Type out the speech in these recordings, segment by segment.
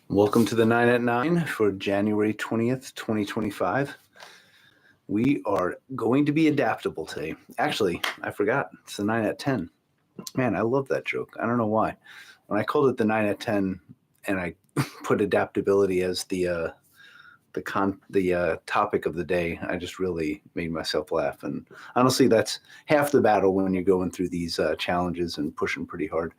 Welcome to the 9 at 9 for January 20th, 2025. We are going to be adaptable today. Actually, I forgot. It's the 9 at 10. Man, I love that joke. I don't know why. When I called it the 9 at 10 and I put adaptability as the topic of the day, I just really made myself laugh. And honestly, that's half the battle when you're going through these challenges and pushing pretty hard.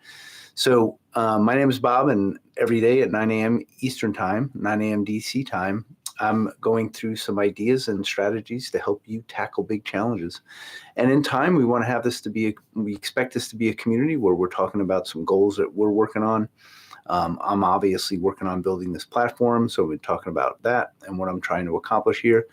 So my name is Bob, and every day at 9 a.m. Eastern Time, 9 a.m. DC time, I'm going through some ideas and strategies to help you tackle big challenges. And in time, we want to have this to be, we expect this to be a community where we're talking about some goals that we're working on. I'm obviously working on building this platform, so we're talking about that and what I'm trying to accomplish here.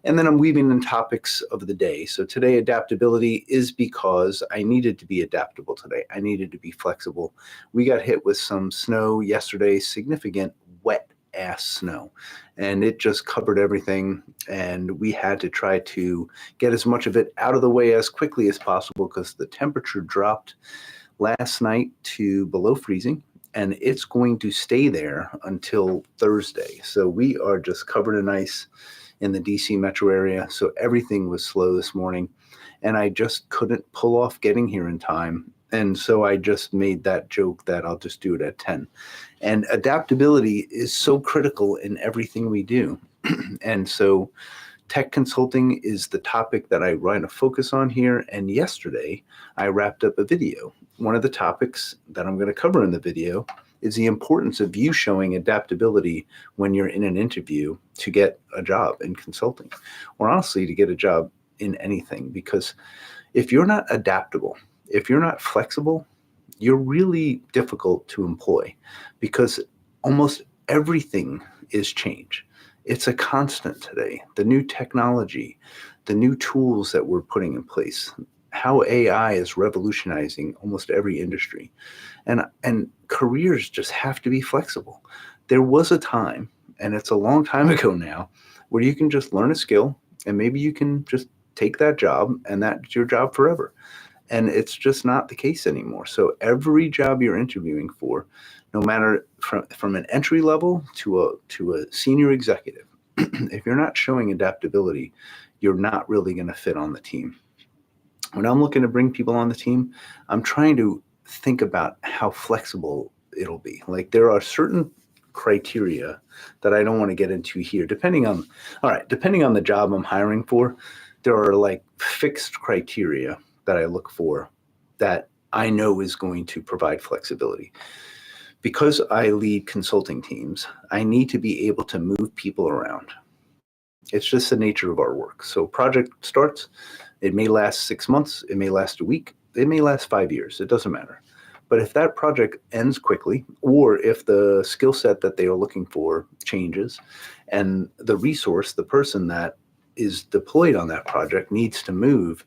And then I'm weaving in topics of the day. So today, adaptability is because I needed to be adaptable today. I needed to be flexible. We got hit with some snow yesterday, significant wet ass snow, and it just covered everything. And we had to try to get as much of it out of the way as quickly as possible because the temperature dropped last night to below freezing. And it's going to stay there until Thursday. So we are just covered in ice in the DC metro area. So everything was slow this morning. And I just couldn't pull off getting here in time. And so I just made that joke that I'll just do it at 10. And adaptability is so critical in everything we do. And so tech consulting is the topic that I want to focus on here. And yesterday, I wrapped up a video. One of the topics that I'm going to cover in the video is the importance of you showing adaptability when you're in an interview to get a job in consulting, or honestly, to get a job in anything. Because if you're not adaptable, if you're not flexible, you're really difficult to employ because almost everything is change. It's a constant today. The new technology, the new tools that we're putting in place, how AI is revolutionizing almost every industry. And careers just have to be flexible. There was a time, and it's a long time ago now, where you can just learn a skill and maybe you can just take that job and that's your job forever. And it's just not the case anymore. So every job you're interviewing for, no matter from an entry level to a senior executive, if you're not showing adaptability, you're not really going to fit on the team. When I'm looking to bring people on the team, I'm trying to think about how flexible it'll be. Like there are certain criteria that I don't want to get into here. Depending on the job I'm hiring for, there are like fixed criteria that I look for that I know is going to provide flexibility. Because I lead consulting teams, I need to be able to move people around. It's just the nature of our work. So project starts, it may last 6 months, it may last a week, it may last 5 years, it doesn't matter. But if that project ends quickly, or if the skill set that they are looking for changes, and the resource, the person that is deployed on that project needs to move,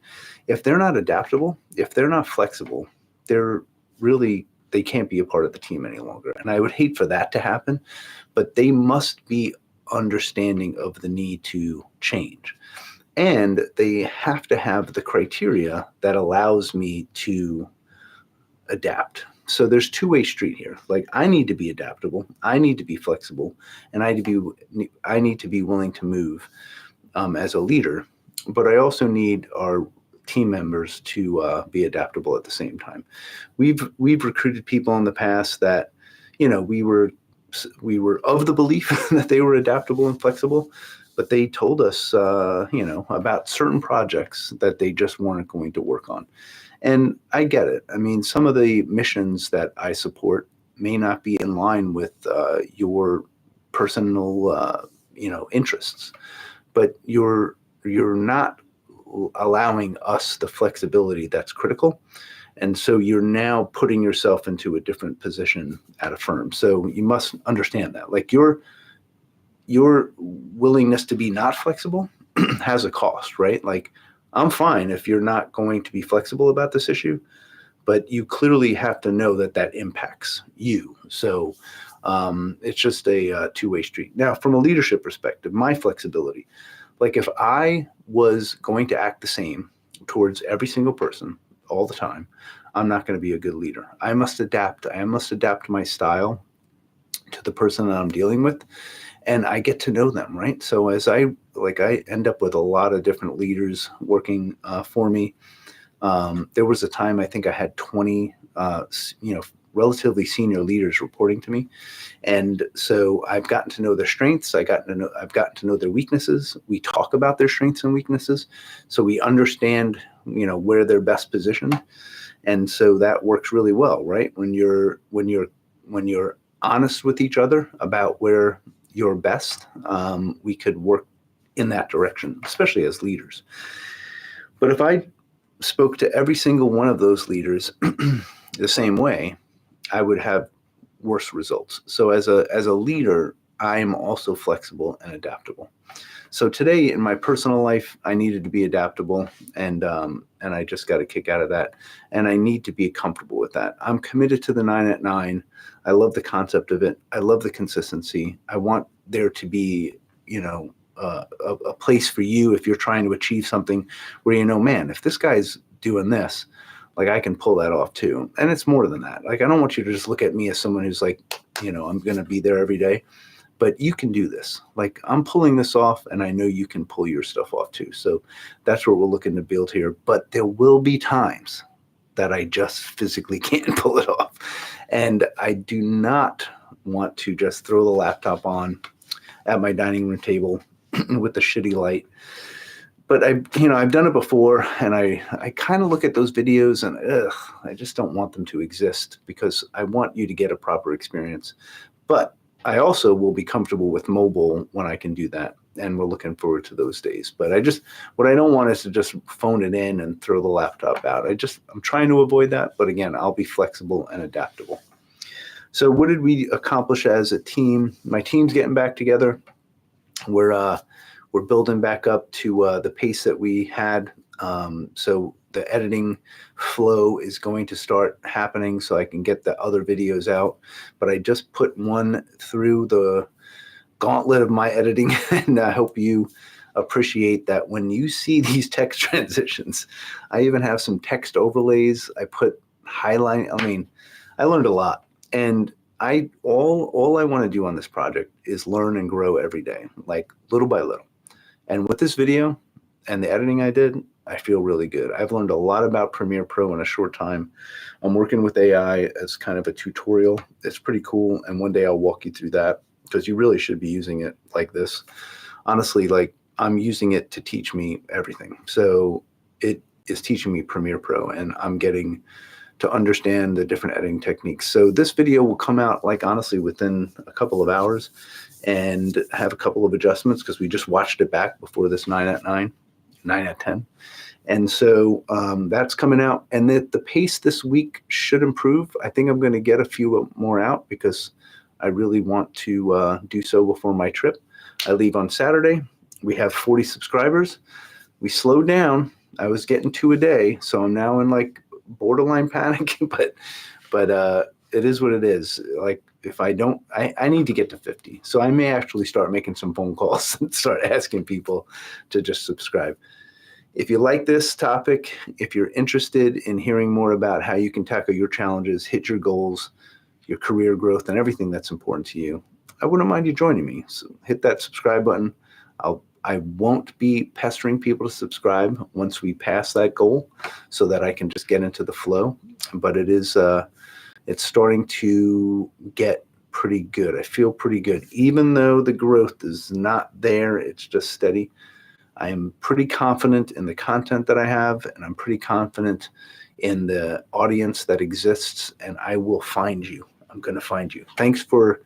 if they're not adaptable, if they're not flexible, they can't be a part of the team any longer. And I would hate for that to happen, but they must be understanding of the need to change. And they have to have the criteria that allows me to adapt. So there's two-way street here. Like I need to be adaptable, I need to be flexible, and I need to be willing to move as a leader. But I also need our team members to be adaptable at the same time. We've recruited people in the past that, we were of the belief that they were adaptable and flexible, but they told us, about certain projects that they just weren't going to work on. And I get it. I mean, some of the missions that I support may not be in line with your personal, interests, but you're not allowing us the flexibility that's critical. And so you're now putting yourself into a different position at a firm. So you must understand that. Like your willingness to be not flexible has a cost, right? Like I'm fine if you're not going to be flexible about this issue, but you clearly have to know that impacts you. So it's just a two-way street. Now, from a leadership perspective, my flexibility, like if I was going to act the same towards every single person all the time, I'm not going to be a good leader. I must adapt. I must adapt my style to the person that I'm dealing with, and I get to know them, right? So as I end up with a lot of different leaders working for me. There was a time I think I had 20, relatively senior leaders reporting to me. And so I've gotten to know their strengths. I've gotten to know their weaknesses. We talk about their strengths and weaknesses, so we understand, where they're best positioned. And so that works really well, right? When you're honest with each other about where you're best, we could work in that direction, especially as leaders. But if I spoke to every single one of those leaders the same way, I would have worse results. So as a leader, I'm also flexible and adaptable. So today in my personal life, I needed to be adaptable, and I just got a kick out of that. And I need to be comfortable with that. I'm committed to the 9 at 9. I love the concept of it. I love the consistency. I want there to be, a place for you if you're trying to achieve something where, man, if this guy's doing this, like I can pull that off too. And it's more than that. Like, I don't want you to just look at me as someone who's like, I'm going to be there every day, but you can do this. Like, I'm pulling this off, and I know you can pull your stuff off too. So that's what we're looking to build here. But there will be times that I just physically can't pull it off. And I do not want to just throw the laptop on at my dining room table with the shitty light. But I've done it before, and I kind of look at those videos and I just don't want them to exist, because I want you to get a proper experience. But I also will be comfortable with mobile when I can do that, and we're looking forward to those days. But what I don't want is to just phone it in and throw the laptop out. I'm trying to avoid that, but again, I'll be flexible and adaptable. So what did we accomplish as a team? My team's getting back together. We're building back up to the pace that we had. So the editing flow is going to start happening so I can get the other videos out. But I just put one through the gauntlet of my editing, and I hope you appreciate that when you see these text transitions. I even have some text overlays. I put highlight. I learned a lot. And all I want to do on this project is learn and grow every day, like little by little. And with this video and the editing I did, I feel really good. I've learned a lot about Premiere Pro in a short time. I'm working with AI as kind of a tutorial. It's pretty cool. And one day I'll walk you through that, because you really should be using it like this. Honestly, like, I'm using it to teach me everything. So it is teaching me Premiere Pro, and I'm getting to understand the different editing techniques. So this video will come out, like, honestly, within a couple of hours, and have a couple of adjustments, because we just watched it back before this 9 at 10. And so that's coming out. And the pace this week should improve. I think I'm going to get a few more out, because I really want to do so before my trip. I leave on Saturday. We have 40 subscribers. We slowed down. I was getting 2 a day, so I'm now in like borderline panic, but it is what it is. Like, if I don't, I need to get to 50. So I may actually start making some phone calls and start asking people to just subscribe. If you like this topic, if you're interested in hearing more about how you can tackle your challenges, hit your goals, your career growth, and everything that's important to you, I wouldn't mind you joining me. So hit that subscribe button. I won't be pestering people to subscribe once we pass that goal, so that I can just get into the flow. But it's starting to get pretty good. I feel pretty good. Even though the growth is not there, it's just steady. I am pretty confident in the content that I have, and I'm pretty confident in the audience that exists, and I will find you. I'm going to find you. Thanks for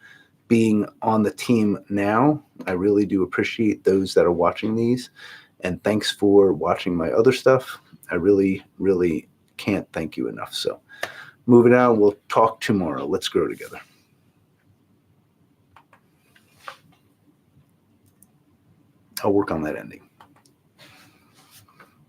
being on the team now. I really do appreciate those that are watching these, and thanks for watching my other stuff. I really, really can't thank you enough. So moving on, we'll talk tomorrow. Let's grow together. I'll work on that ending.